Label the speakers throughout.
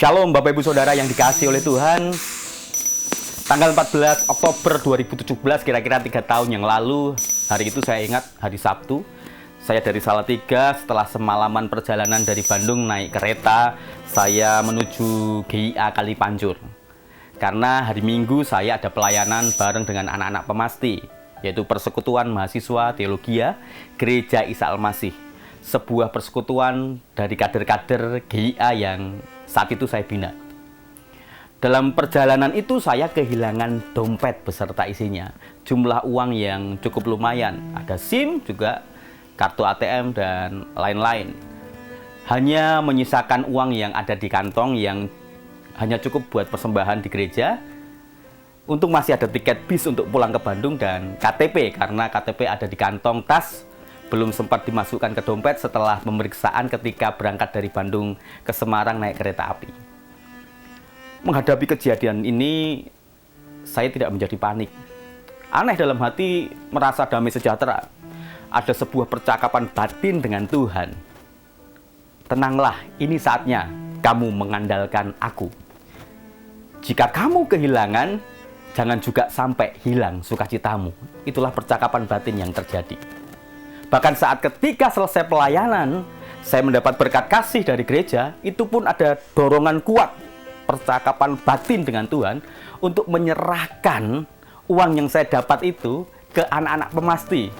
Speaker 1: Shalom Bapak Ibu Saudara yang dikasihi oleh Tuhan. Tanggal 14 Oktober 2017, kira-kira 3 tahun yang lalu, hari itu saya ingat, hari Sabtu. Saya dari Salatiga, setelah semalaman perjalanan dari Bandung naik kereta, saya menuju GIA Kalipancur. Karena hari Minggu saya ada pelayanan bareng dengan anak-anak Pemasti, yaitu Persekutuan Mahasiswa Teologia Gereja Isa Al-Masih. Sebuah persekutuan dari kader-kader GIA yang saat itu saya bina. Dalam perjalanan itu saya kehilangan dompet beserta isinya. Jumlah uang yang cukup lumayan. Ada SIM juga, kartu ATM, dan lain-lain. Hanya menyisakan uang yang ada di kantong yang hanya cukup buat persembahan di gereja. Untung masih ada tiket bis untuk pulang ke Bandung dan KTP, karena KTP ada di kantong tas. Belum sempat dimasukkan ke dompet setelah pemeriksaan ketika berangkat dari Bandung ke Semarang naik kereta api. Menghadapi kejadian ini, saya tidak menjadi panik. Aneh dalam hati, merasa damai sejahtera. Ada sebuah percakapan batin dengan Tuhan. Tenanglah, ini saatnya kamu mengandalkan aku. Jika kamu kehilangan, jangan juga sampai hilang sukacitamu. Itulah percakapan batin yang terjadi. Bahkan saat ketika selesai pelayanan, saya mendapat berkat kasih dari gereja, itu pun ada dorongan kuat, percakapan batin dengan Tuhan, untuk menyerahkan uang yang saya dapat itu ke anak-anak Pemasti.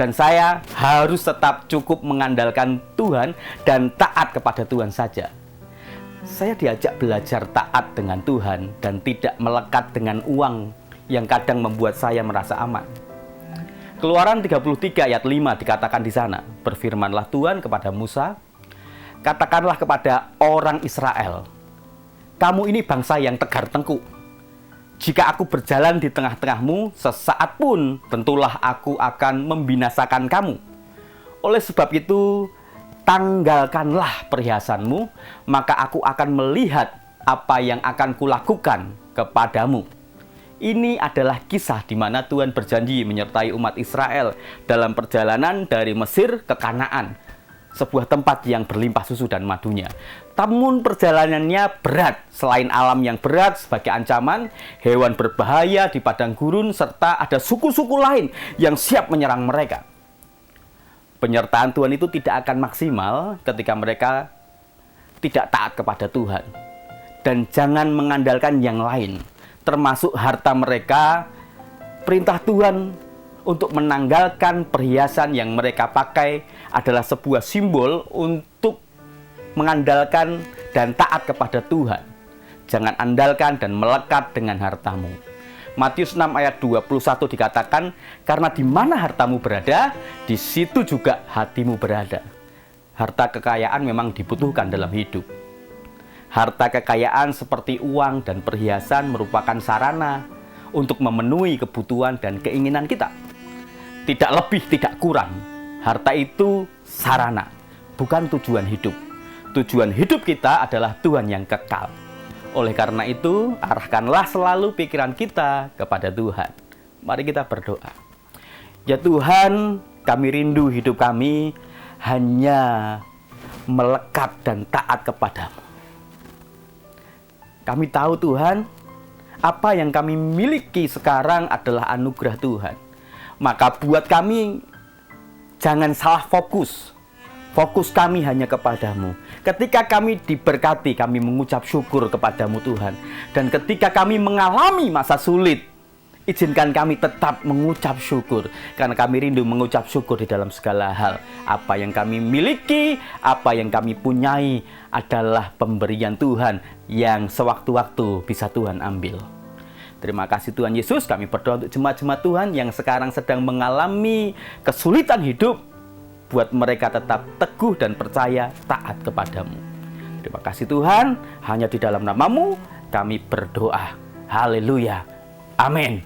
Speaker 1: Dan saya harus tetap cukup mengandalkan Tuhan dan taat kepada Tuhan saja. Saya diajak belajar taat dengan Tuhan dan tidak melekat dengan uang yang kadang membuat saya merasa aman. Keluaran 33 ayat 5 dikatakan di sana, berfirmanlah Tuhan kepada Musa, katakanlah kepada orang Israel, kamu ini bangsa yang tegar tengkuk. Jika aku berjalan di tengah-tengahmu, sesaat pun tentulah aku akan membinasakan kamu. Oleh sebab itu, tanggalkanlah perhiasanmu, maka aku akan melihat apa yang akan kulakukan kepadamu. Ini adalah kisah di mana Tuhan berjanji menyertai umat Israel dalam perjalanan dari Mesir ke Kanaan, sebuah tempat yang berlimpah susu dan madunya. Namun perjalanannya berat, selain alam yang berat sebagai ancaman, hewan berbahaya di padang gurun, serta ada suku-suku lain yang siap menyerang mereka. Penyertaan Tuhan itu tidak akan maksimal ketika mereka tidak taat kepada Tuhan. Dan jangan mengandalkan yang lain, termasuk harta mereka. Perintah Tuhan untuk menanggalkan perhiasan yang mereka pakai adalah sebuah simbol untuk mengandalkan dan taat kepada Tuhan. Jangan andalkan dan melekat dengan hartamu. Matius 6 ayat 21 dikatakan, karena di mana hartamu berada, di situ juga hatimu berada. Harta kekayaan memang dibutuhkan dalam hidup. Harta kekayaan seperti uang dan perhiasan merupakan sarana untuk memenuhi kebutuhan dan keinginan kita. Tidak lebih, tidak kurang. Harta itu sarana, bukan tujuan hidup. Tujuan hidup kita adalah Tuhan yang kekal. Oleh karena itu, arahkanlah selalu pikiran kita kepada Tuhan. Mari kita berdoa. Ya Tuhan, kami rindu hidup kami hanya melekat dan taat kepadamu. Kami tahu Tuhan, apa yang kami miliki sekarang adalah anugerah Tuhan. Maka buat kami, jangan salah fokus. Fokus kami hanya kepadamu. Ketika kami diberkati, kami mengucap syukur kepadamu Tuhan. Dan ketika kami mengalami masa sulit, izinkan kami tetap mengucap syukur. Karena kami rindu mengucap syukur di dalam segala hal. Apa yang kami miliki, apa yang kami punyai adalah pemberian Tuhan yang sewaktu-waktu bisa Tuhan ambil. Terima kasih Tuhan Yesus, kami berdoa untuk jemaat-jemaat Tuhan yang sekarang sedang mengalami kesulitan hidup. Buat mereka tetap teguh dan percaya taat kepadamu. Terima kasih Tuhan, hanya di dalam namamu kami berdoa. Haleluya. Amin.